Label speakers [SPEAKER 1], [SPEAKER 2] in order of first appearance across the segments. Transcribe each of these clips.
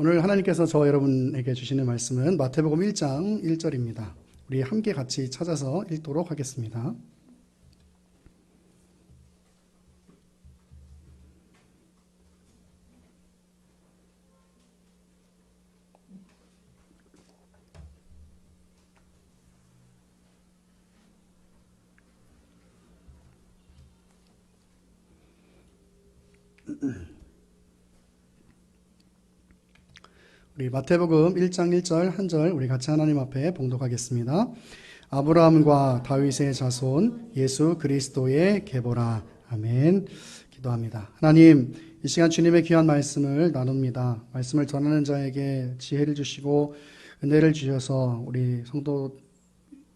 [SPEAKER 1] 오늘 하나님께서 저와 여러분에게 주시는 말씀은 마태복음 1장 1절입니다. 우리 함께 같이 찾아서 읽도록 하겠습니다. 우리 마태복음 1장 1절 한 절 우리 같이 하나님 앞에 봉독하겠습니다. 아브라함과 다윗의 자손 예수 그리스도의 계보라. 아멘. 기도합니다. 하나님, 이 시간 주님의 귀한 말씀을 나눕니다. 말씀을 전하는 자에게 지혜를 주시고 은혜를 주셔서 우리 성도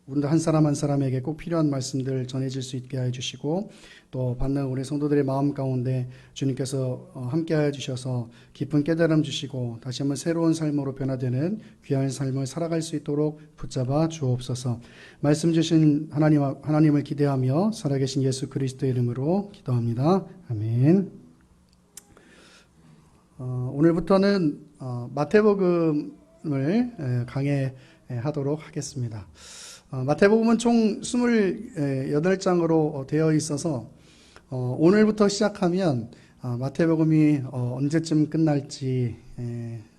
[SPEAKER 1] 분들 한 사람 한 사람에게 꼭 필요한 말씀들 전해질 수 있게 해주시고, 또 받는 우리 성도들의 마음 가운데 주님께서 함께하여 주셔서 깊은 깨달음 주시고 다시 한번 새로운 삶으로 변화되는 귀한 삶을 살아갈 수 있도록 붙잡아 주옵소서. 말씀 주신 하나님을 기대하며 살아계신 예수 그리스도의 이름으로 기도합니다. 아멘. 오늘부터는 마태복음을 강해하도록 하겠습니다. 마태복음은 총 28장으로 되어 있어서 오늘부터 시작하면 마태복음이 언제쯤 끝날지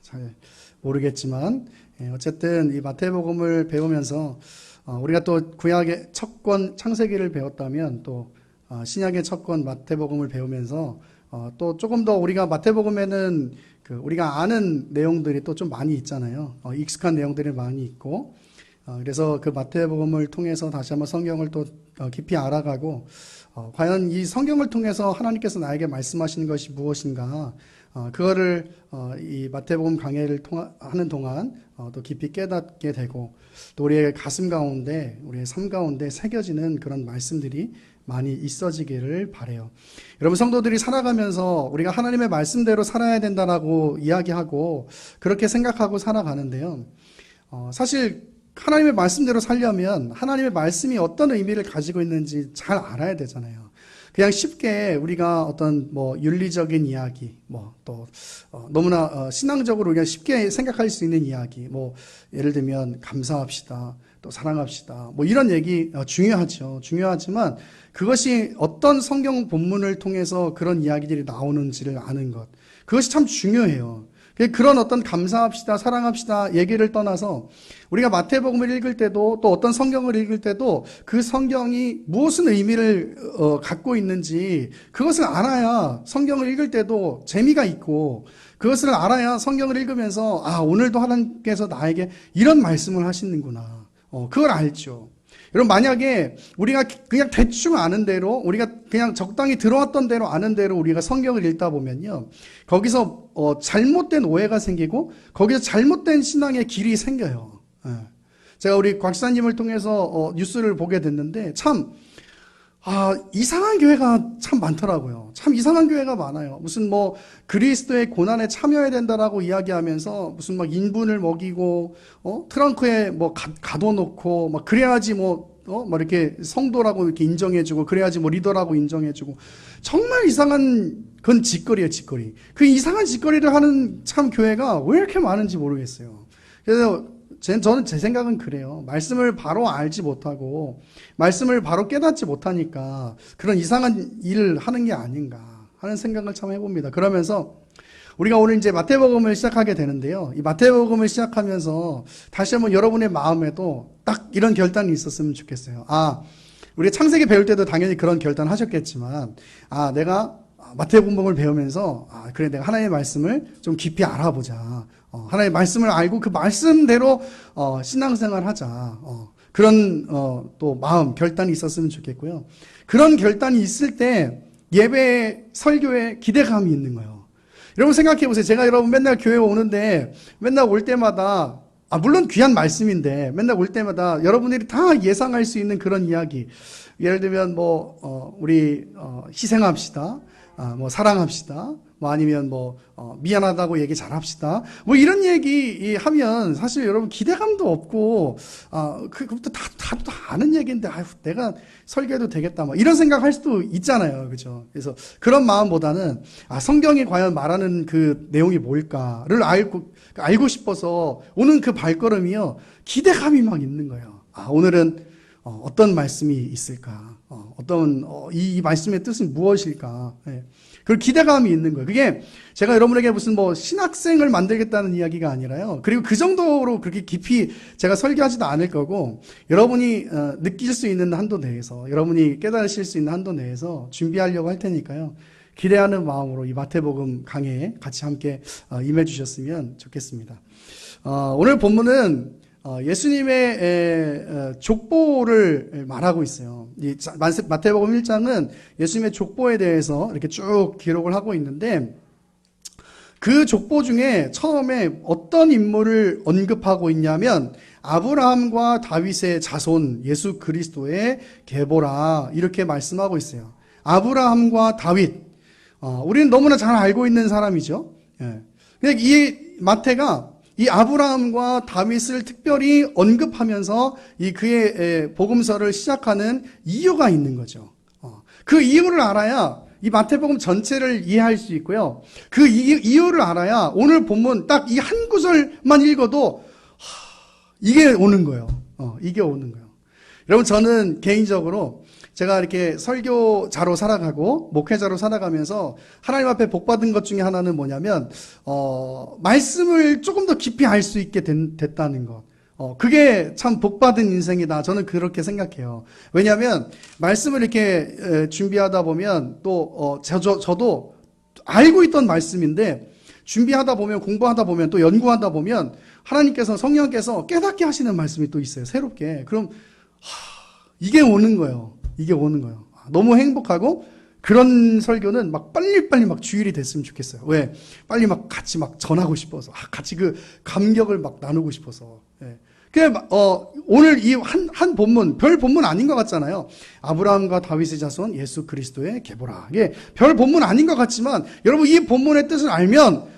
[SPEAKER 1] 잘 모르겠지만, 어쨌든 이 마태복음을 배우면서 우리가 또 구약의 첫 권 창세기를 배웠다면 또 신약의 첫 권 마태복음을 배우면서 또 조금 더 우리가 마태복음에는 우리가 아는 내용들이 또 좀 많이 있잖아요. 익숙한 내용들이 많이 있고, 그래서 그 마태복음을 통해서 다시 한번 성경을 또 깊이 알아가고, 과연 이 성경을 통해서 하나님께서 나에게 말씀하시는 것이 무엇인가, 그거를 이 마태복음 강해를 하는 동안 또 깊이 깨닫게 되고, 또 우리의 가슴 가운데, 우리의 삶 가운데 새겨지는 그런 말씀들이 많이 있어지기를 바라요. 여러분, 성도들이 살아가면서 우리가 하나님의 말씀대로 살아야 된다라고 이야기하고 그렇게 생각하고 살아가는데요. 사실 하나님의 말씀대로 살려면 하나님의 말씀이 어떤 의미를 가지고 있는지 잘 알아야 되잖아요. 그냥 쉽게 우리가 어떤 윤리적인 이야기, 또 너무나 신앙적으로 우리가 쉽게 생각할 수 있는 이야기, 예를 들면 감사합시다, 또 사랑합시다, 이런 얘기 중요하죠. 중요하지만 그것이 어떤 성경 본문을 통해서 그런 이야기들이 나오는지를 아는 것, 그것이 참 중요해요. 그런 어떤 감사합시다, 사랑합시다 얘기를 떠나서 우리가 마태복음을 읽을 때도, 또 어떤 성경을 읽을 때도 그 성경이 무슨 의미를 갖고 있는지 그것을 알아야 성경을 읽을 때도 재미가 있고, 그것을 알아야 성경을 읽으면서 오늘도 하나님께서 나에게 이런 말씀을 하시는구나, 그걸 알죠. 여러분, 만약에 우리가 그냥 대충 아는 대로, 우리가 그냥 적당히 들어왔던 대로 아는 대로 우리가 성경을 읽다 보면요, 거기서 잘못된 오해가 생기고 거기서 잘못된 신앙의 길이 생겨요. 제가 우리 곽사님을 통해서 뉴스를 보게 됐는데 참 이상한 교회가 참 많더라고요. 참 이상한 교회가 많아요. 무슨 그리스도의 고난에 참여해야 된다라고 이야기하면서 무슨 인분을 먹이고, 트렁크에 가둬놓고, 그래야지 이렇게 성도라고 이렇게 인정해주고, 그래야지 리더라고 인정해주고, 정말 이상한 건 짓거리예요, 짓거리. 그 이상한 짓거리를 하는 참 교회가 왜 이렇게 많은지 모르겠어요. 그래서 저는 제 생각은 그래요. 말씀을 바로 알지 못하고 말씀을 바로 깨닫지 못하니까 그런 이상한 일을 하는 게 아닌가 하는 생각을 참 해봅니다. 그러면서 우리가 오늘 이제 마태복음을 시작하게 되는데요, 이 마태복음을 시작하면서 다시 한번 여러분의 마음에도 딱 이런 결단이 있었으면 좋겠어요. 우리 창세기 배울 때도 당연히 그런 결단 하셨겠지만, 내가 마태복음을 배우면서 그래, 내가 하나님의 말씀을 좀 깊이 알아보자, 하나님의 말씀을 알고 그 말씀대로 신앙생활 하자, 그런 또 마음, 결단이 있었으면 좋겠고요. 그런 결단이 있을 때 예배, 설교에 기대감이 있는 거예요. 여러분 생각해 보세요. 제가 여러분 맨날 교회 오는데 맨날 올 때마다, 물론 귀한 말씀인데 맨날 올 때마다 여러분들이 다 예상할 수 있는 그런 이야기, 예를 들면 우리 희생합시다, 뭐 사랑합시다. 뭐 아니면 뭐 미안하다고 얘기 잘합시다. 뭐 이런 얘기 하면 사실 여러분 기대감도 없고 그것도 다 아는 얘기인데 내가 설교해도 되겠다. 뭐 이런 생각할 수도 있잖아요, 그렇죠? 그래서 그런 마음보다는 성경이 과연 말하는 그 내용이 뭘까를 알고 싶어서 오는 그 발걸음이요 기대감이 막 있는 거예요. 오늘은 어떤 말씀이 있을까? 이 말씀의 뜻은 무엇일까? 예. 그 기대감이 있는 거예요. 그게 제가 여러분에게 무슨 뭐 신학생을 만들겠다는 이야기가 아니라요. 그리고 그 정도로 그렇게 깊이 제가 설교하지도 않을 거고, 여러분이 느낄 수 있는 한도 내에서, 여러분이 깨달으실 수 있는 한도 내에서 준비하려고 할 테니까요. 기대하는 마음으로 이 마태복음 강해에 같이 함께 임해 주셨으면 좋겠습니다. 오늘 본문은 예수님의 족보를 말하고 있어요. 이 마태복음 1장은 예수님의 족보에 대해서 이렇게 쭉 기록을 하고 있는데, 그 족보 중에 처음에 어떤 인물을 언급하고 있냐면 아브라함과 다윗의 자손 예수 그리스도의 계보라, 이렇게 말씀하고 있어요. 아브라함과 다윗, 우리는 너무나 잘 알고 있는 사람이죠. 근데 이 마태가 이 아브라함과 다윗을 특별히 언급하면서 그의 복음서를 시작하는 이유가 있는 거죠. 그 이유를 알아야 이 마태복음 전체를 이해할 수 있고요. 그 이유를 알아야 오늘 본문 딱 이 한 구절만 읽어도 이게 오는 거예요. 이게 오는 거예요. 여러분, 저는 개인적으로 제가 이렇게 설교자로 살아가고 목회자로 살아가면서 하나님 앞에 복받은 것 중에 하나는 뭐냐면 말씀을 조금 더 깊이 알 수 있게 됐다는 것. 그게 참 복받은 인생이다. 저는 그렇게 생각해요. 왜냐하면 말씀을 이렇게 준비하다 보면 또 저도 알고 있던 말씀인데 준비하다 보면, 공부하다 보면, 또 연구하다 보면 하나님께서, 성령께서 깨닫게 하시는 말씀이 또 있어요. 새롭게. 그럼 이게 오는 거예요. 이게 오는 거예요. 너무 행복하고, 그런 설교는 막 빨리빨리 막 주일이 됐으면 좋겠어요. 왜? 빨리 막 같이 막 전하고 싶어서, 같이 그 감격을 막 나누고 싶어서. 예. 오늘 이 한 본문, 별 본문 아닌 것 같잖아요. 아브라함과 다윗의 자손 예수 그리스도의 계보라. 이게 별 본문 아닌 것 같지만, 여러분 이 본문의 뜻을 알면,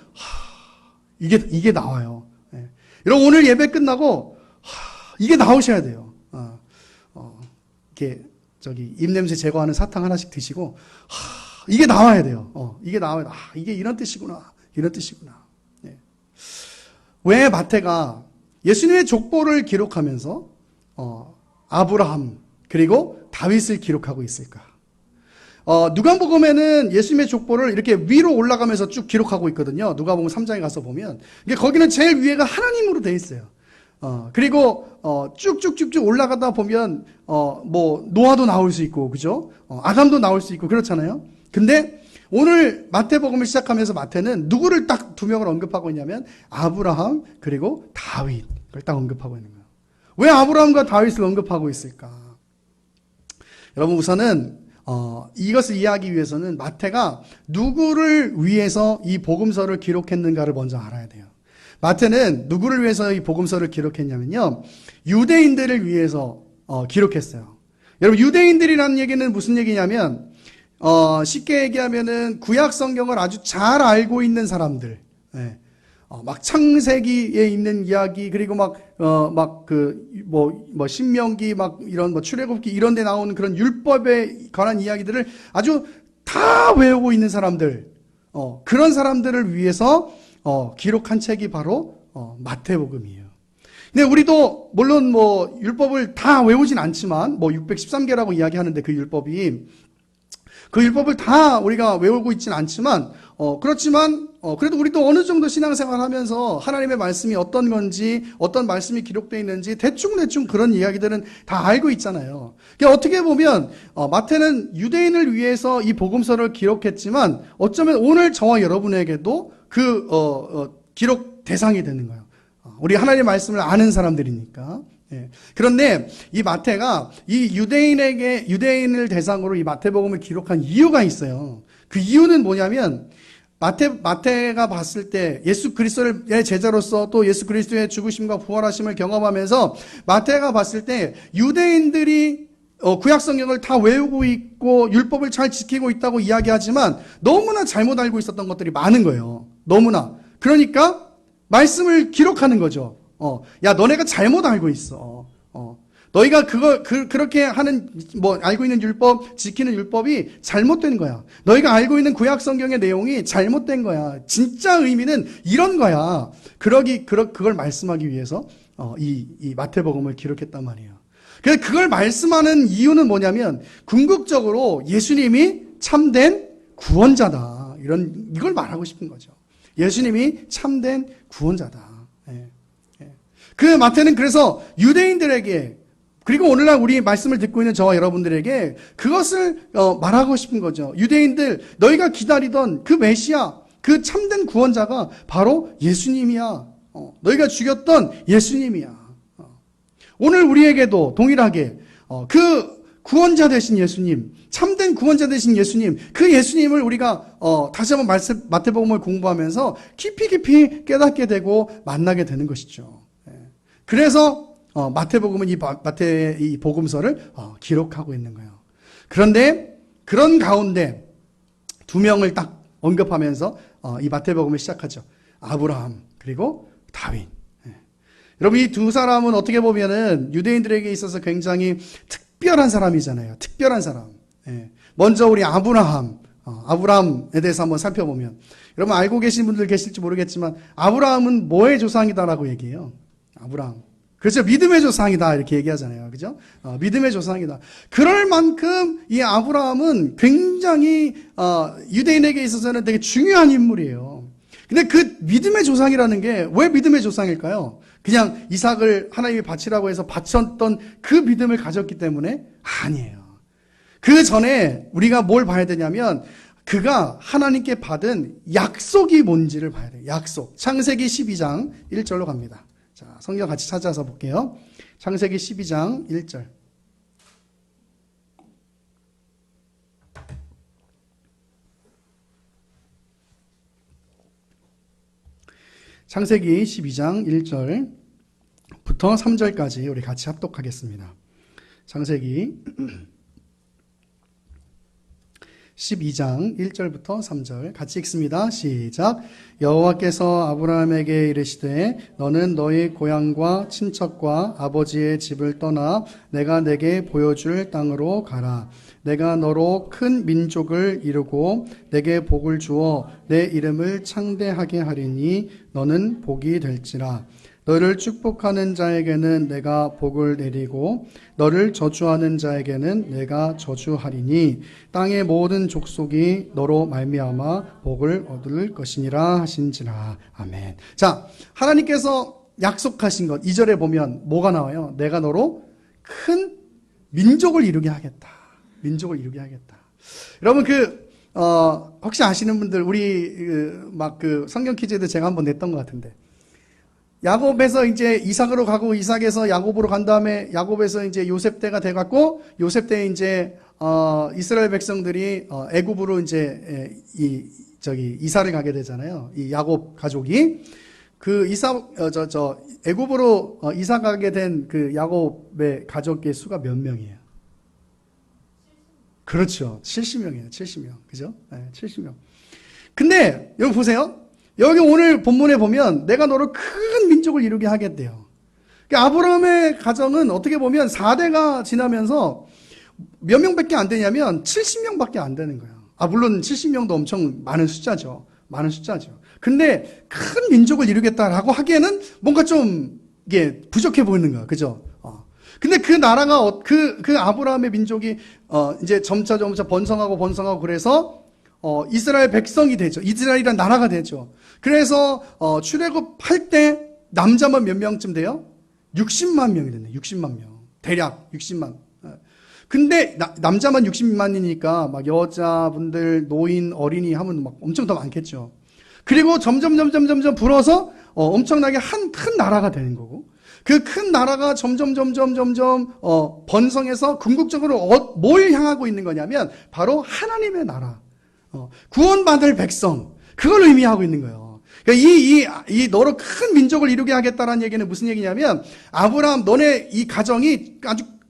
[SPEAKER 1] 이게 나와요. 예. 여러분 오늘 예배 끝나고, 이게 나오셔야 돼요. 이렇게 입냄새 제거하는 사탕 하나씩 드시고 이게 나와야 돼요. 이게 나와야 이게 이런 뜻이구나. 이런 뜻이구나. 예. 왜 마태가 예수님의 족보를 기록하면서 아브라함 그리고 다윗을 기록하고 있을까? 누가복음에는 예수님의 족보를 이렇게 위로 올라가면서 쭉 기록하고 있거든요. 누가복음 3장에 가서 보면 거기는 제일 위에가 하나님으로 돼 있어요. 그리고 쭉쭉쭉쭉 올라가다 보면 뭐 노아도 나올 수 있고, 그죠? 아담도 나올 수 있고 그렇잖아요. 근데 오늘 마태복음을 시작하면서 마태는 누구를 딱 두 명을 언급하고 있냐면 아브라함 그리고 다윗을 딱 언급하고 있는 거예요. 왜 아브라함과 다윗을 언급하고 있을까? 여러분, 우선은 이것을 이해하기 위해서는 마태가 누구를 위해서 이 복음서를 기록했는가를 먼저 알아야 돼요. 마태는 누구를 위해서 이 복음서를 기록했냐면요, 유대인들을 위해서 기록했어요. 여러분, 유대인들이라는 얘기는 무슨 얘기냐면 쉽게 얘기하면은 구약 성경을 아주 잘 알고 있는 사람들, 막 창세기에 있는 이야기, 그리고 신명기, 이런 출애굽기 이런 데 나오는 그런 율법에 관한 이야기들을 아주 다 외우고 있는 사람들, 그런 사람들을 위해서 기록한 책이 바로 마태복음이에요. 근데 우리도 물론 율법을 다 외우진 않지만 613개라고 이야기하는데 그 율법을 다 우리가 외우고 있진 않지만 그렇지만 그래도 우리도 어느 정도 신앙생활 하면서 하나님의 말씀이 어떤 건지, 어떤 말씀이 기록되어 있는지 대충 그런 이야기들은 다 알고 있잖아요. 그러니까 어떻게 보면 마태는 유대인을 위해서 이 복음서를 기록했지만 어쩌면 오늘 저와 여러분에게도 기록 대상이 되는 거예요. 우리 하나님의 말씀을 아는 사람들이니까. 예. 그런데 이 마태가 이 유대인을 대상으로 이 마태복음을 기록한 이유가 있어요. 그 이유는 뭐냐면 마태가 봤을 때 예수 그리스도의 제자로서 또 예수 그리스도의 죽으심과 부활하심을 경험하면서 마태가 봤을 때 유대인들이 구약 성경을 다 외우고 있고 율법을 잘 지키고 있다고 이야기하지만 너무나 잘못 알고 있었던 것들이 많은 거예요. 너무나. 그러니까 말씀을 기록하는 거죠. 야, 너네가 잘못 알고 있어. 너희가 그렇게 하는, 알고 있는 율법, 지키는 율법이 잘못된 거야. 너희가 알고 있는 구약 성경의 내용이 잘못된 거야. 진짜 의미는 이런 거야. 그걸 말씀하기 위해서, 이 마태복음을 기록했단 말이에요. 그래서 그걸 말씀하는 이유는 뭐냐면, 궁극적으로 예수님이 참된 구원자다. 이걸 말하고 싶은 거죠. 예수님이 참된 구원자다. 그 마태는 그래서 유대인들에게, 그리고 오늘날 우리 말씀을 듣고 있는 저와 여러분들에게 그것을 말하고 싶은 거죠. 유대인들, 너희가 기다리던 그 메시아, 그 참된 구원자가 바로 예수님이야. 너희가 죽였던 예수님이야. 오늘 우리에게도 동일하게 그 구원자 되신 예수님, 참된 구원자 되신 예수님, 그 예수님을 우리가 다시 한번 마태복음을 공부하면서 깊이 깨닫게 되고 만나게 되는 것이죠. 그래서 마태복음은 마태의 이 복음서를 기록하고 있는 거예요. 그런데 그런 가운데 두 명을 딱 언급하면서 이 마태복음을 시작하죠. 아브라함 그리고 다윗. 여러분, 이 두 사람은 어떻게 보면은 유대인들에게 있어서 굉장히 특별한 사람이잖아요. 특별한 사람. 먼저 우리 아브라함에 대해서 한번 살펴보면, 여러분 알고 계신 분들 계실지 모르겠지만 아브라함은 뭐의 조상이다라고 얘기해요. 아브라함. 그렇죠. 믿음의 조상이다 이렇게 얘기하잖아요. 그죠? 믿음의 조상이다. 그럴 만큼 이 아브라함은 굉장히 유대인에게 있어서는 되게 중요한 인물이에요. 근데 그 믿음의 조상이라는 게 왜 믿음의 조상일까요? 그냥 이삭을 하나님이 바치라고 해서 바쳤던 그 믿음을 가졌기 때문에? 아니에요. 그 전에 우리가 뭘 봐야 되냐면 그가 하나님께 받은 약속이 뭔지를 봐야 돼요. 약속. 창세기 12장 1절로 갑니다. 자, 성경 같이 찾아서 볼게요. 창세기 12장 1절. 창세기 12장 1절부터 3절까지 우리 같이 합독하겠습니다. 창세기 12장 1절부터 3절 같이 읽습니다. 시작. 여호와께서 아브라함에게 이르시되 너는 너희 고향과 친척과 아버지의 집을 떠나 내가 내게 보여줄 땅으로 가라. 내가 너로 큰 민족을 이루고 내게 복을 주어 내 이름을 창대하게 하리니 너는 복이 될지라. 너를 축복하는 자에게는 내가 복을 내리고 너를 저주하는 자에게는 내가 저주하리니 땅의 모든 족속이 너로 말미암아 복을 얻을 것이니라 하신지라. 아멘. 자, 하나님께서 약속하신 것 2절에 보면 뭐가 나와요? 내가 너로 큰 민족을 이루게 하겠다. 민족을 이루게 하겠다. 여러분 혹시 아시는 분들 우리 성경 퀴즈에도 제가 한번 냈던 것 같은데 야곱에서 이제 이삭으로 가고 이삭에서 야곱으로 간 다음에 야곱에서 이제 요셉 때가 돼 갖고 요셉 때 이제 이스라엘 백성들이 애굽으로 이제 이사를 가게 되잖아요. 이 야곱 가족이 그 애굽으로 이사 가게 된 그 야곱의 가족의 수가 몇 명이에요? 그렇죠. 70명이에요. 70명. 그죠? 네, 70명. 근데 여기 보세요. 여기 오늘 본문에 보면 내가 너를 큰 민족을 이루게 하겠대요. 그러니까 아브라함의 가정은 어떻게 보면 4대가 지나면서 몇 명밖에 안 되냐면 70명밖에 안 되는 거예요. 물론 70명도 엄청 많은 숫자죠. 많은 숫자죠. 근데 큰 민족을 이루겠다라고 하기에는 뭔가 좀 이게 부족해 보이는 거야. 그죠? 근데 그 나라가 그 아브라함의 민족이 이제 점차 번성하고 그래서 이스라엘 백성이 되죠. 이스라엘이란 나라가 되죠. 그래서 출애굽할 때 남자만 몇 명쯤 돼요? 60만 명이 됐네. 60만 명. 대략 60만. 근데 남자만 60만이니까 막 여자분들, 노인, 어린이 하면 막 엄청 더 많겠죠. 그리고 점점 불어서 엄청나게 큰 나라가 되는 거고. 그 큰 나라가 점점 번성해서 궁극적으로 뭘 향하고 있는 거냐면 바로 하나님의 나라. 구원받을 백성. 그걸 의미하고 있는 거예요. 그러니까 이 너로 큰 민족을 이루게 하겠다라는 얘기는 무슨 얘기냐면 아브라함 너네 이 가정이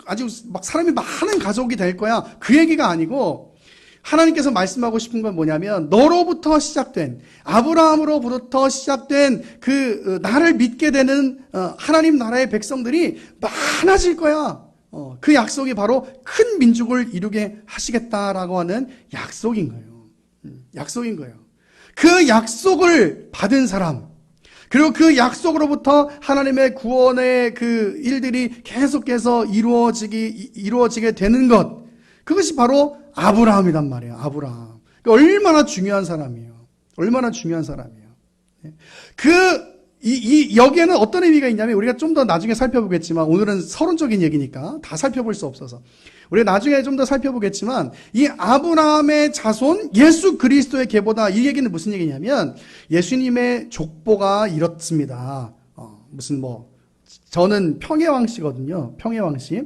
[SPEAKER 1] 아주 막 사람이 많은 가족이 될 거야. 그 얘기가 아니고 하나님께서 말씀하고 싶은 건 뭐냐면 너로부터 시작된 아브라함으로부터 시작된 그 나를 믿게 되는 하나님 나라의 백성들이 많아질 거야. 그 약속이 바로 큰 민족을 이루게 하시겠다라고 하는 약속인 거예요. 약속인 거예요. 그 약속을 받은 사람, 그리고 그 약속으로부터 하나님의 구원의 그 일들이 계속해서 이루어지게 되는 것, 그것이 바로 아브라함이란 말이에요. 아브라함. 얼마나 중요한 사람이에요. 얼마나 중요한 사람이에요. 여기에는 어떤 의미가 있냐면, 우리가 좀 더 나중에 살펴보겠지만, 오늘은 서론적인 얘기니까 다 살펴볼 수 없어서, 우리가 나중에 좀 더 살펴보겠지만, 이 아브라함의 자손, 예수 그리스도의 계보다, 이 얘기는 무슨 얘기냐면, 예수님의 족보가 이렇습니다. 저는 평해왕씨거든요. 평해왕씨.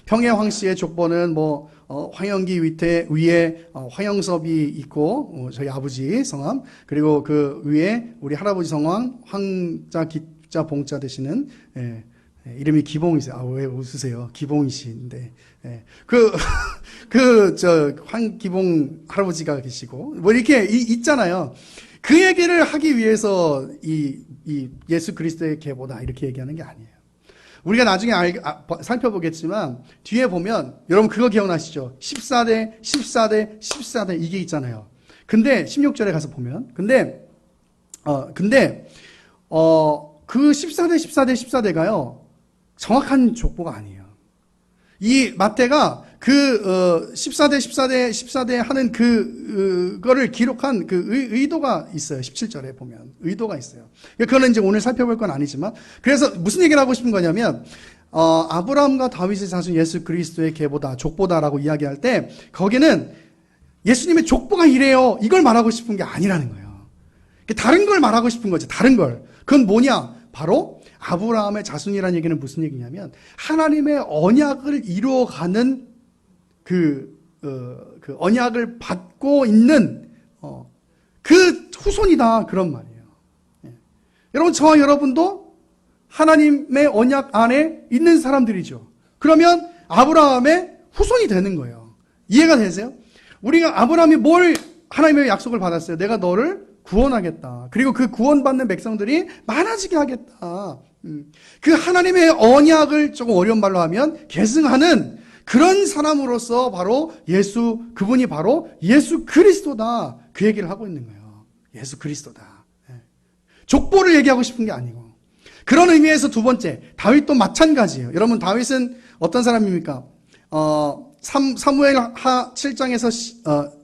[SPEAKER 1] 평해왕씨의 족보는 황영기 위에 황영섭이 있고, 저희 아버지 성함, 그리고 그 위에 우리 할아버지 성함, 황자, 기자, 봉자 되시는, 이름이 기봉이세요. 왜 웃으세요? 기봉이신데, 황기봉 할아버지가 계시고, 이렇게 있잖아요. 그 얘기를 하기 위해서 이 예수 그리스도의 계보다 이렇게 얘기하는 게 아니에요. 우리가 나중에 살펴보겠지만 뒤에 보면 여러분 그거 기억나시죠? 14대 이게 있잖아요. 근데 16절에 가서 보면 그 14대가요 정확한 족보가 아니에요. 이 마태가 그 14대 하는 그거를 기록한 그 의도가 있어요. 17절에 보면 의도가 있어요. 그거는 이제 오늘 살펴볼 건 아니지만, 그래서 무슨 얘기를 하고 싶은 거냐면 아브라함과 다윗의 자손 예수 그리스도의 계보다 족보다라고 이야기할 때 거기는 예수님의 족보가 이래요, 이걸 말하고 싶은 게 아니라는 거예요. 다른 걸 말하고 싶은 거죠. 다른 걸. 그건 뭐냐? 바로 아브라함의 자손이라는 얘기는 무슨 얘기냐면 하나님의 언약을 이루어가는 그 언약을 받고 있는 그 후손이다, 그런 말이에요. 여러분, 저와 여러분도 하나님의 언약 안에 있는 사람들이죠. 그러면 아브라함의 후손이 되는 거예요. 이해가 되세요? 우리가 아브라함이 뭘 하나님의 약속을 받았어요? 내가 너를 구원하겠다. 그리고 그 구원받는 백성들이 많아지게 하겠다. 그 하나님의 언약을 조금 어려운 말로 하면 계승하는 그런 사람으로서 그분이 바로 예수 그리스도다. 그 얘기를 하고 있는 거예요. 예수 그리스도다. 족보를 얘기하고 싶은 게 아니고. 그런 의미에서 두 번째, 다윗도 마찬가지예요. 여러분, 다윗은 어떤 사람입니까? 사무엘하 7장에서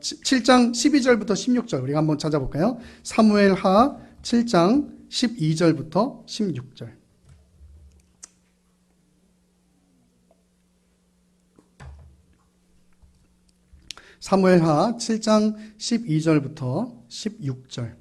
[SPEAKER 1] 7장 12절부터 16절 우리가 한번 찾아볼까요? 사무엘하 7장 12절부터 16절. 사무엘하 7장 12절부터 16절.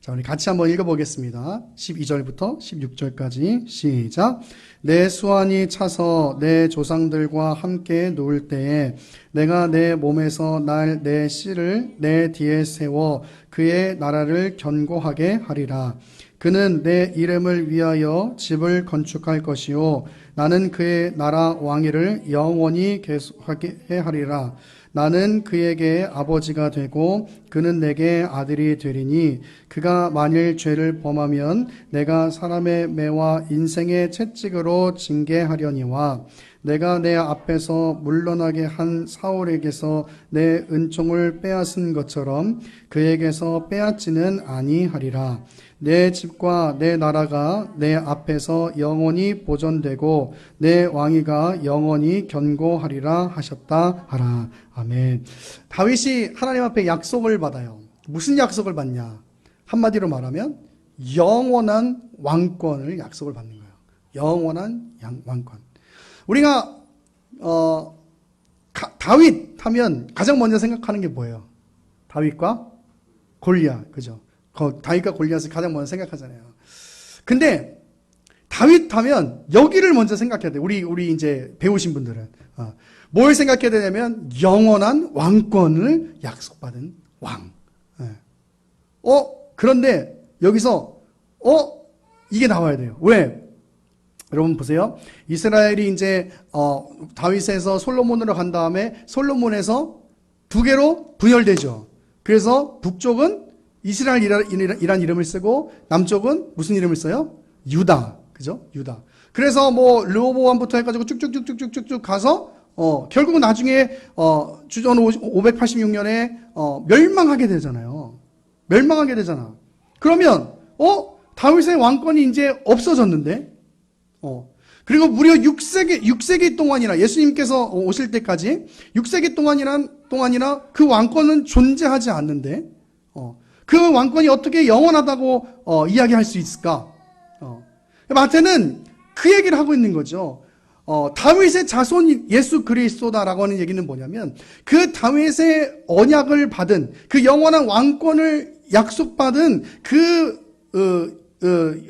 [SPEAKER 1] 자, 우리 같이 한번 읽어보겠습니다. 12절부터 16절까지 시작. 내 수완이 차서 내 조상들과 함께 누울 때에 내가 내 몸에서 날 내 씨를 내 뒤에 세워 그의 나라를 견고하게 하리라. 그는 내 이름을 위하여 집을 건축할 것이요 나는 그의 나라 왕위를 영원히 계속하게 하리라. 나는 그에게 아버지가 되고 그는 내게 아들이 되리니 그가 만일 죄를 범하면 내가 사람의 매와 인생의 채찍으로 징계하려니와 내가 내 앞에서 물러나게 한 사울에게서 내 은총을 빼앗은 것처럼 그에게서 빼앗지는 아니하리라. 내 집과 내 나라가 내 앞에서 영원히 보존되고 내 왕위가 영원히 견고하리라 하셨다 하라. 아멘. 다윗이 하나님 앞에 약속을 받아요. 무슨 약속을 받냐? 한마디로 말하면 영원한 왕권을 약속을 받는 거예요. 영원한 왕권. 우리가 다윗 하면 가장 먼저 생각하는 게 뭐예요? 다윗과 골리앗, 그죠? 다윗과 골리앗을 가장 먼저 생각하잖아요. 근데 다윗 하면 여기를 먼저 생각해야 돼. 우리 이제 배우신 분들은 뭘 생각해야 되냐면 영원한 왕권을 약속받은 왕. 그런데 여기서 이게 나와야 돼요. 왜? 여러분 보세요. 이스라엘이 이제 다윗에서 솔로몬으로 간 다음에 솔로몬에서 두 개로 분열되죠. 그래서 북쪽은 이스라엘이란 이름을 쓰고 남쪽은 무슨 이름을 써요? 유다. 그죠? 유다. 그래서 뭐 르호보암부터 해가지고 쭉쭉쭉쭉쭉쭉 가서 결국은 나중에 주전 586년에 멸망하게 되잖아요. 멸망하게 되잖아. 그러면 다윗의 왕권이 이제 없어졌는데 그리고 무려 6세기 동안이나 예수님께서 오실 때까지 6세기 동안이나 그 왕권은 존재하지 않는데 그 왕권이 어떻게 영원하다고 이야기할 수 있을까? 마태는 그 얘기를 하고 있는 거죠. 다윗의 자손 예수 그리스도다라고 하는 얘기는 뭐냐면 그 다윗의 언약을 받은 그 영원한 왕권을 약속받은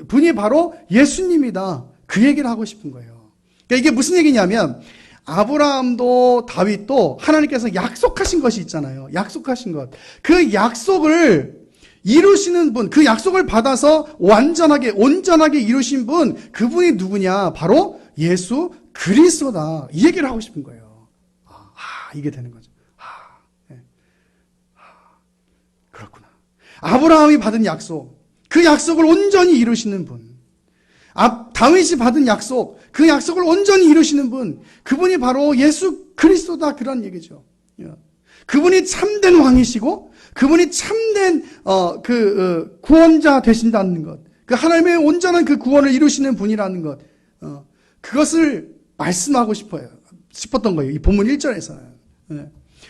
[SPEAKER 1] 분이 바로 예수님이다. 그 얘기를 하고 싶은 거예요. 그러니까 이게 무슨 얘기냐면 아브라함도 다윗도 하나님께서 약속하신 것이 있잖아요. 약속하신 것. 그 약속을 이루시는 분, 그 약속을 받아서 온전하게 이루신 분, 그분이 누구냐? 바로 예수 그리스도다. 이 얘기를 하고 싶은 거예요. 이게 되는 거죠. 그렇구나. 아브라함이 받은 약속, 그 약속을 온전히 이루시는 분. 다윗이 받은 약속, 그 약속을 온전히 이루시는 분, 그분이 바로 예수 그리스도다. 그런 얘기죠. 그분이 참된 왕이시고, 그분이 참된 구원자 되신다는 것, 그 하나님의 온전한 그 구원을 이루시는 분이라는 것, 그것을 말씀하고 싶었던 거예요. 이 본문 1절에서는.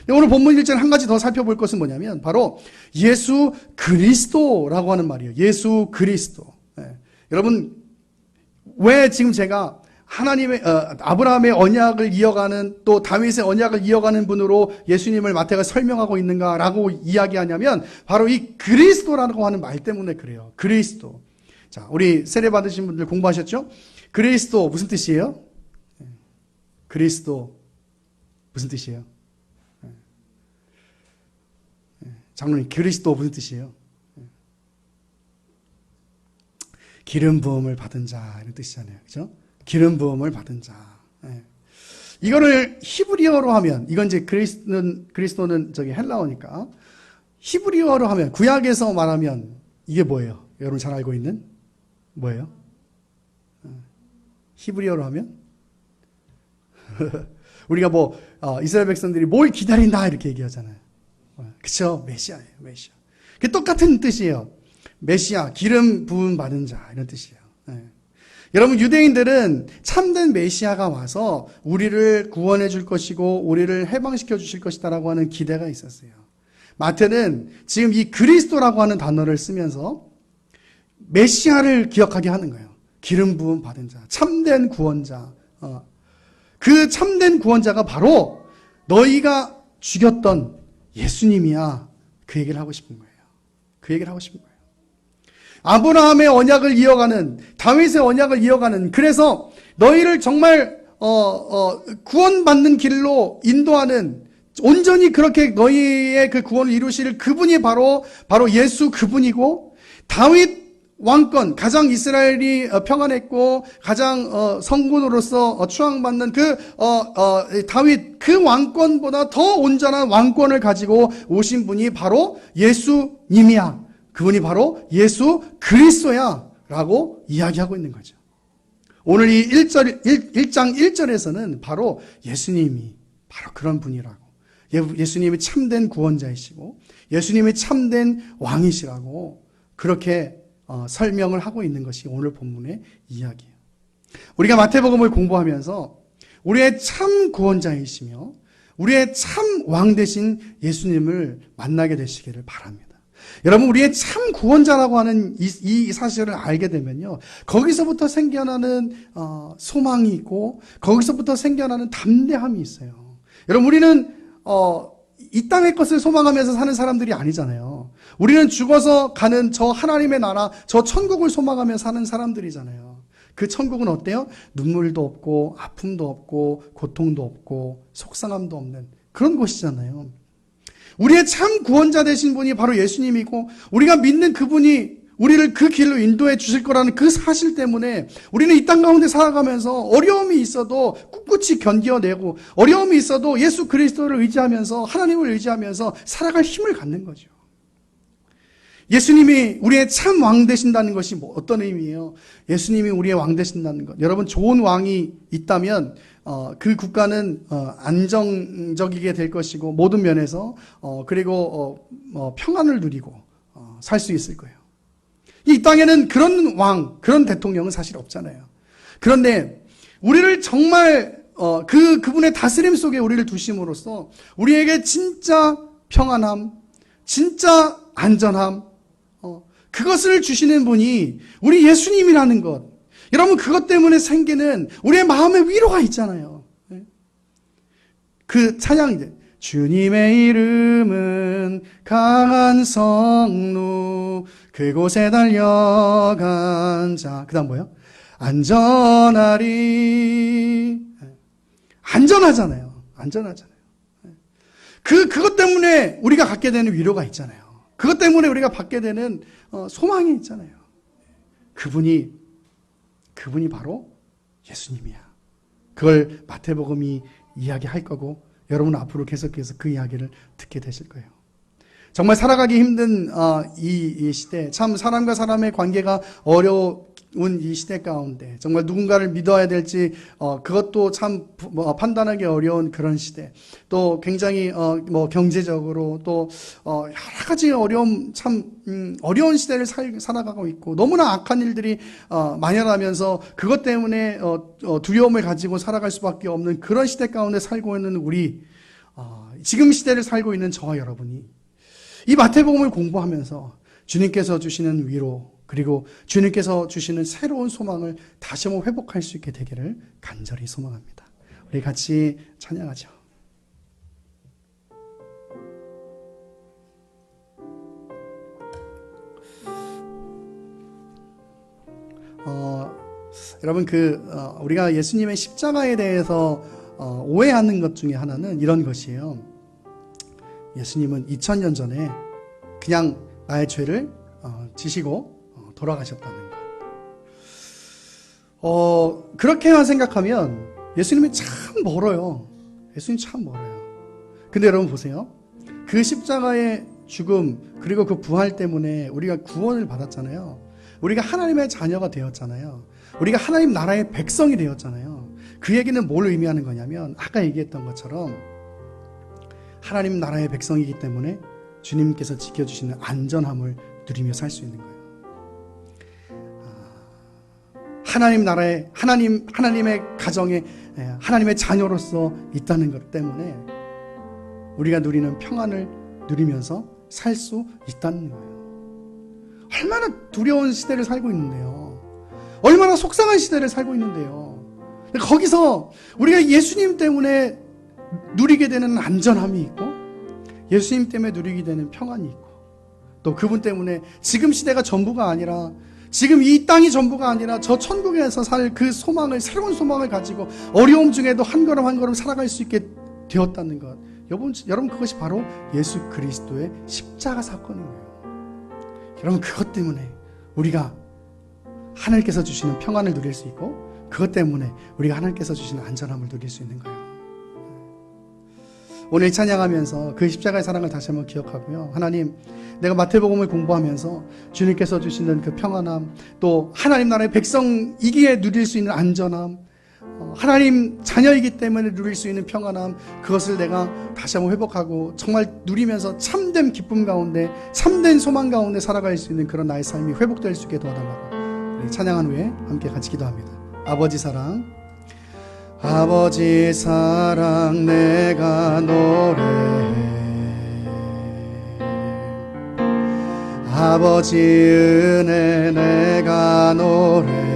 [SPEAKER 1] 오늘 본문 1절 한 가지 더 살펴볼 것은 뭐냐면 바로 예수 그리스도라고 하는 말이에요. 예수 그리스도. 여러분, 왜 지금 제가 하나님의 아브라함의 언약을 이어가는 또 다윗의 언약을 이어가는 분으로 예수님을 마태가 설명하고 있는가라고 이야기하냐면 바로 이 그리스도라고 하는 말 때문에 그래요. 그리스도. 자, 우리 세례 받으신 분들 공부하셨죠? 그리스도 무슨 뜻이에요? 그리스도 무슨 뜻이에요? 장로님, 그리스도 무슨 뜻이에요? 기름 부음을 받은 자 이런 뜻이잖아요. 그죠? 기름 부음을 받은 자. 이거를 히브리어로 하면, 이건 이제 그리스도는 저기 헬라어니까 히브리어로 하면, 구약에서 말하면 이게 뭐예요? 여러분 잘 알고 있는 뭐예요? 히브리어로 하면 우리가 뭐 이스라엘 백성들이 뭘 기다린다 이렇게 얘기하잖아요. 그렇죠? 메시아예요. 메시아. 그 똑같은 뜻이에요. 메시아, 기름 부음 받은 자 이런 뜻이에요. 여러분, 유대인들은 참된 메시아가 와서 우리를 구원해 줄 것이고 우리를 해방시켜 주실 것이다라고 하는 기대가 있었어요. 마태는 지금 이 그리스도라고 하는 단어를 쓰면서 메시아를 기억하게 하는 거예요. 기름 부음 받은 자, 참된 구원자. 그 참된 구원자가 바로 너희가 죽였던 예수님이야. 그 얘기를 하고 싶은 거예요. 그 얘기를 하고 싶은 거예요. 아브라함의 언약을 이어가는, 다윗의 언약을 이어가는, 그래서 너희를 정말 구원받는 길로 인도하는, 온전히 그렇게 너희의 그 구원을 이루실 그분이 바로 예수 그분이고, 다윗 왕권, 가장 이스라엘이 평안했고 가장 성군으로서 추앙받는 다윗 그 왕권보다 더 온전한 왕권을 가지고 오신 분이 바로 예수님이야. 그분이 바로 예수 그리스도야 라고 이야기하고 있는 거죠. 오늘 이 1장 1절에서는 바로 예수님이 바로 그런 분이라고, 예수님이 참된 구원자이시고 예수님이 참된 왕이시라고 그렇게 설명을 하고 있는 것이 오늘 본문의 이야기예요. 우리가 마태복음을 공부하면서 우리의 참 구원자이시며 우리의 참 왕 되신 예수님을 만나게 되시기를 바랍니다. 여러분, 우리의 참 구원자라고 하는 이 사실을 알게 되면요, 거기서부터 생겨나는 소망이 있고 거기서부터 생겨나는 담대함이 있어요. 여러분, 우리는 이 땅의 것을 소망하면서 사는 사람들이 아니잖아요. 우리는 죽어서 가는 저 하나님의 나라, 저 천국을 소망하며 사는 사람들이잖아요. 그 천국은 어때요? 눈물도 없고 아픔도 없고 고통도 없고 속상함도 없는 그런 곳이잖아요. 우리의 참 구원자 되신 분이 바로 예수님이고 우리가 믿는 그분이 우리를 그 길로 인도해 주실 거라는 그 사실 때문에 우리는 이 땅 가운데 살아가면서 어려움이 있어도 꿋꿋이 견뎌내고, 어려움이 있어도 예수 그리스도를 의지하면서, 하나님을 의지하면서 살아갈 힘을 갖는 거죠. 예수님이 우리의 참 왕 되신다는 것이 어떤 의미예요? 예수님이 우리의 왕 되신다는 것. 여러분, 좋은 왕이 있다면 그 국가는 안정적이게 될 것이고, 모든 면에서 그리고 평안을 누리고 살 수 있을 거예요. 이 땅에는 그런 왕, 그런 대통령은 사실 없잖아요. 그런데 우리를 정말 그분의 다스림 속에 우리를 두심으로써 우리에게 진짜 평안함, 진짜 안전함, 그것을 주시는 분이 우리 예수님이라는 것. 여러분, 그것 때문에 생기는 우리의 마음의 위로가 있잖아요. 그 찬양인데, 주님의 이름은 강한 성루, 그곳에 달려간 자. 그 다음 뭐예요? 안전하리. 안전하잖아요. 안전하잖아요. 그것 때문에 우리가 갖게 되는 위로가 있잖아요. 그것 때문에 우리가 받게 되는 소망이 있잖아요. 그분이 바로 예수님이야. 그걸 마태복음이 이야기할 거고, 여러분 앞으로 계속해서 그 이야기를 듣게 되실 거예요. 정말 살아가기 힘든 이 시대, 참 사람과 사람의 관계가 어려운 이 시대 가운데 정말 누군가를 믿어야 될지 그것도 참 판단하기 어려운 그런 시대, 또 굉장히 경제적으로 또 여러 가지 어려움, 참 어려운 시대를 살아가고 있고, 너무나 악한 일들이 만연하면서 그것 때문에 두려움을 가지고 살아갈 수밖에 없는 그런 시대 가운데 살고 있는 우리, 지금 시대를 살고 있는 저와 여러분이 이 마태복음을 공부하면서 주님께서 주시는 위로, 그리고 주님께서 주시는 새로운 소망을 다시 한번 회복할 수 있게 되기를 간절히 소망합니다. 우리 같이 찬양하죠. 여러분, 우리가 예수님의 십자가에 대해서 오해하는 것 중에 하나는 이런 것이에요. 예수님은 2000년 전에 그냥 나의 죄를 지시고 돌아가셨다는 것. 그렇게만 생각하면 예수님이 참 멀어요. 예수님 참 멀어요. 근데 여러분 보세요. 그 십자가의 죽음, 그리고 그 부활 때문에 우리가 구원을 받았잖아요. 우리가 하나님의 자녀가 되었잖아요. 우리가 하나님 나라의 백성이 되었잖아요. 그 얘기는 뭘 의미하는 거냐면, 아까 얘기했던 것처럼 하나님 나라의 백성이기 때문에 주님께서 지켜주시는 안전함을 누리며 살 수 있는 거예요. 하나님 나라에, 하나님의 가정에 하나님의 자녀로서 있다는 것 때문에 우리가 누리는 평안을 누리면서 살 수 있다는 거예요. 얼마나 두려운 시대를 살고 있는데요. 얼마나 속상한 시대를 살고 있는데요. 거기서 우리가 예수님 때문에 누리게 되는 안전함이 있고, 예수님 때문에 누리게 되는 평안이 있고, 또 그분 때문에 지금 시대가 전부가 아니라, 지금 이 땅이 전부가 아니라 저 천국에서 살 그 소망을, 새로운 소망을 가지고 어려움 중에도 한 걸음 한 걸음 살아갈 수 있게 되었다는 것. 여러분, 그것이 바로 예수 그리스도의 십자가 사건인 거예요. 여러분, 그것 때문에 우리가 하나님께서 주시는 평안을 누릴 수 있고, 그것 때문에 우리가 하나님께서 주시는 안전함을 누릴 수 있는 거예요. 오늘 찬양하면서 그 십자가의 사랑을 다시 한번 기억하고요. 하나님, 내가 마태복음을 공부하면서 주님께서 주시는 그 평안함, 또 하나님 나라의 백성이기에 누릴 수 있는 안전함, 하나님 자녀이기 때문에 누릴 수 있는 평안함, 그것을 내가 다시 한번 회복하고 정말 누리면서 참된 기쁨 가운데, 참된 소망 가운데 살아갈 수 있는 그런 나의 삶이 회복될 수 있게 도와달라고 우리 찬양한 후에 함께 같이 기도합니다. 아버지 사랑, 아버지 사랑 내가 노래해, 아버지 은혜 내가 노래해,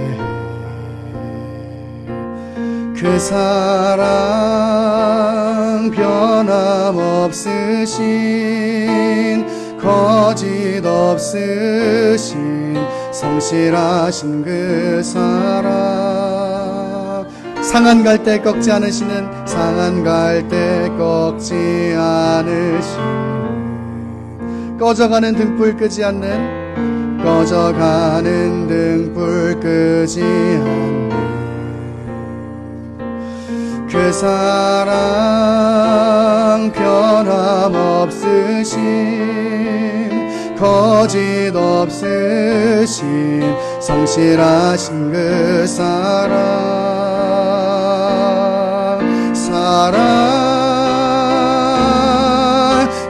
[SPEAKER 1] 그 사랑 변함없으신, 거짓 없으신, 성실하신 그 사랑, 상한 갈 때 꺾지 않으시는, 상한 갈 때 꺾지 않으시는, 꺼져가는 등불 끄지 않는, 꺼져가는 등불 끄지 않네. 그 사랑 변함없으신 거짓 없으신 성실하신 그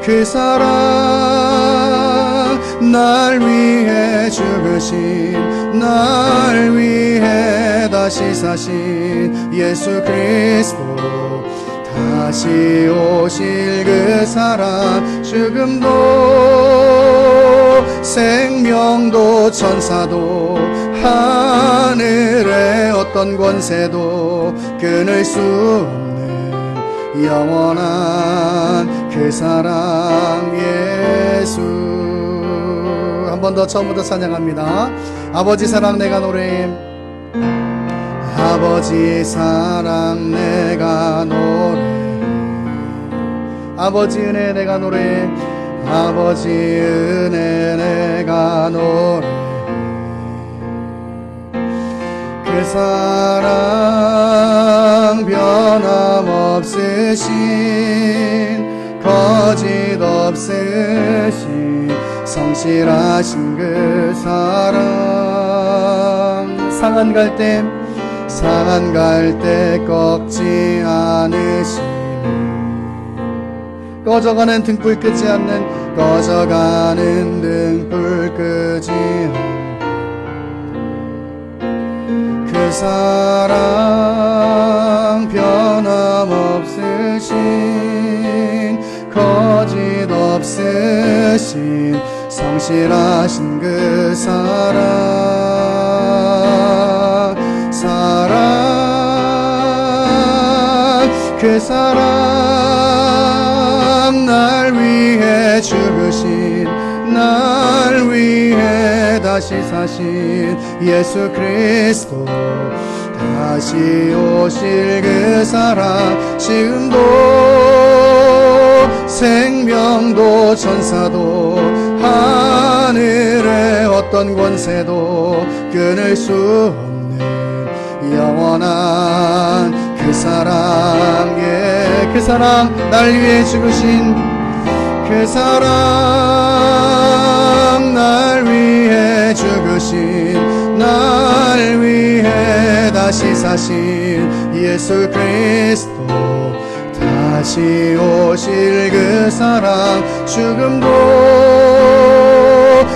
[SPEAKER 1] 그 사랑 날 위해 죽으신 날 위해 다시 사신 예수 그리스도 다시 오실 그 사랑 죽음도 생명도 천사도 하늘의 어떤 권세도 끊을 수 없는 영원한 그 사랑 예수. 한 번 더 처음부터 찬양합니다. 아버지 사랑 내가 노래해. 아버지 사랑 내가 노래해. 아버지 은혜 내가 노래해. 아버지 은혜 내가 노래해. 그 사랑 변함없으신 거짓 없으신 성실하신 그 사랑 상한 갈 때 꺾지 않으시니 꺼져가는 등불 끄지 않는 꺼져가는 등불 끄지 않는 그 사랑 변함없으신 거짓 없으신 성실하신 그 그 사랑 날 위해 죽으신 날 위해 다시 사신 예수 그리스도 다시 오실 그 사랑 지금도 생명도 천사도 하늘의 어떤 권세도 끊을 수 없는 영원한 그 사랑 그 사랑 날 위해 죽으신 그 사랑 날 위해 죽으신 날 위해 다시 사신 예수 그리스도 다시 오실 그 사랑 죽음도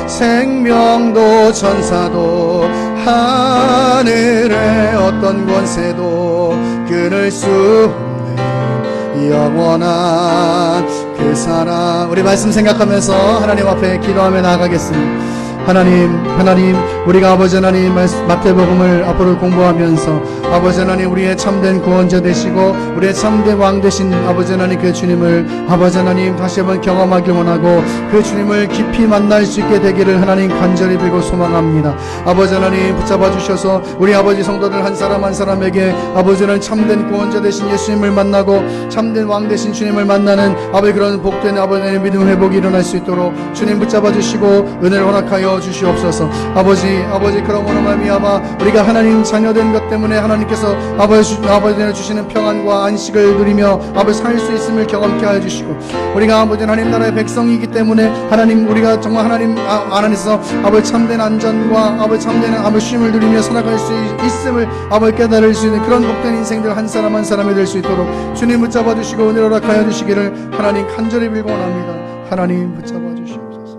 [SPEAKER 1] 생명도 천사도 하늘의 어떤 권세도 끊을 수 없는 영원한 그 사랑. 우리 말씀 생각하면서 하나님 앞에 기도하며 나아가겠습니다. 하나님 우리가 아버지 하나님 마태복음을 앞으로 공부하면서 아버지 하나님 우리의 참된 구원자 되시고 우리의 참된 왕 되신 아버지 하나님 그 주님을 아버지 하나님 다시 한번 경험하기 원하고 그 주님을 깊이 만날 수 있게 되기를 하나님 간절히 빌고 소망합니다. 아버지 하나님 붙잡아 주셔서 우리 아버지 성도들 한 사람 한 사람에게 아버지 하나님 참된 구원자 되신 예수님을 만나고 참된 왕 되신 주님을 만나는 아버지 그런 복된 아버지 하나님 믿음 회복이 일어날 수 있도록 주님 붙잡아 주시고 은혜를 허락하여 주시옵소서. 아버지 그러므로 말미암아 우리가 하나님 자녀된 것 때문에 하나님께서 아버지 주시는 평안과 안식을 누리며 아버지 살 수 있음을 경험케 하여 주시고 우리가 아버지 하나님 나라의 백성이기 때문에 하나님 우리가 정말 하나님 안에서 아버지 참된 안전과 아버지 참된 아버지 쉼을 누리며 살아갈 수 있음을 아버지 깨달을 수 있는 그런 복된 인생들 한 사람 한 사람이 될 수 있도록 주님 붙잡아 주시고 은혜를 허락하여 주시기를 하나님 간절히 빌고 원합니다. 하나님 붙잡아 주시옵소서.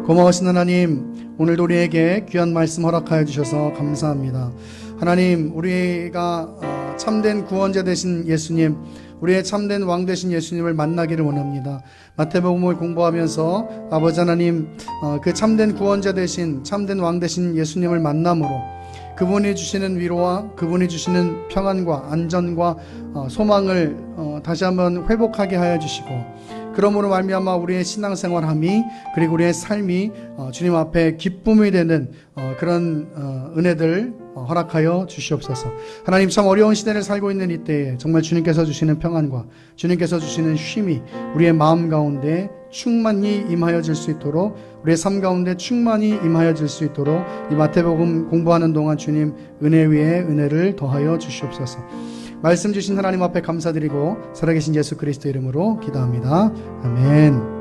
[SPEAKER 1] 고마우신 하나님 오늘도 우리에게 귀한 말씀 허락하여 주셔서 감사합니다. 하나님 우리가 참된 구원자 되신 예수님 우리의 참된 왕 되신 예수님을 만나기를 원합니다. 마태복음을 공부하면서 아버지 하나님 그 참된 구원자 되신 참된 왕 되신 예수님을 만남으로 그분이 주시는 위로와 그분이 주시는 평안과 안전과 소망을 다시 한번 회복하게 하여 주시고 그러므로 말미암아 우리의 신앙생활함이 그리고 우리의 삶이 주님 앞에 기쁨이 되는 그런 은혜들 허락하여 주시옵소서. 하나님 참 어려운 시대를 살고 있는 이때에 정말 주님께서 주시는 평안과 주님께서 주시는 쉼이 우리의 마음 가운데 충만히 임하여질 수 있도록, 우리의 삶 가운데 충만히 임하여질 수 있도록 이 마태복음 공부하는 동안 주님 은혜 위에 은혜를 더하여 주시옵소서. 말씀 주신 하나님 앞에 감사드리고 살아계신 예수 그리스도 이름으로 기도합니다. 아멘.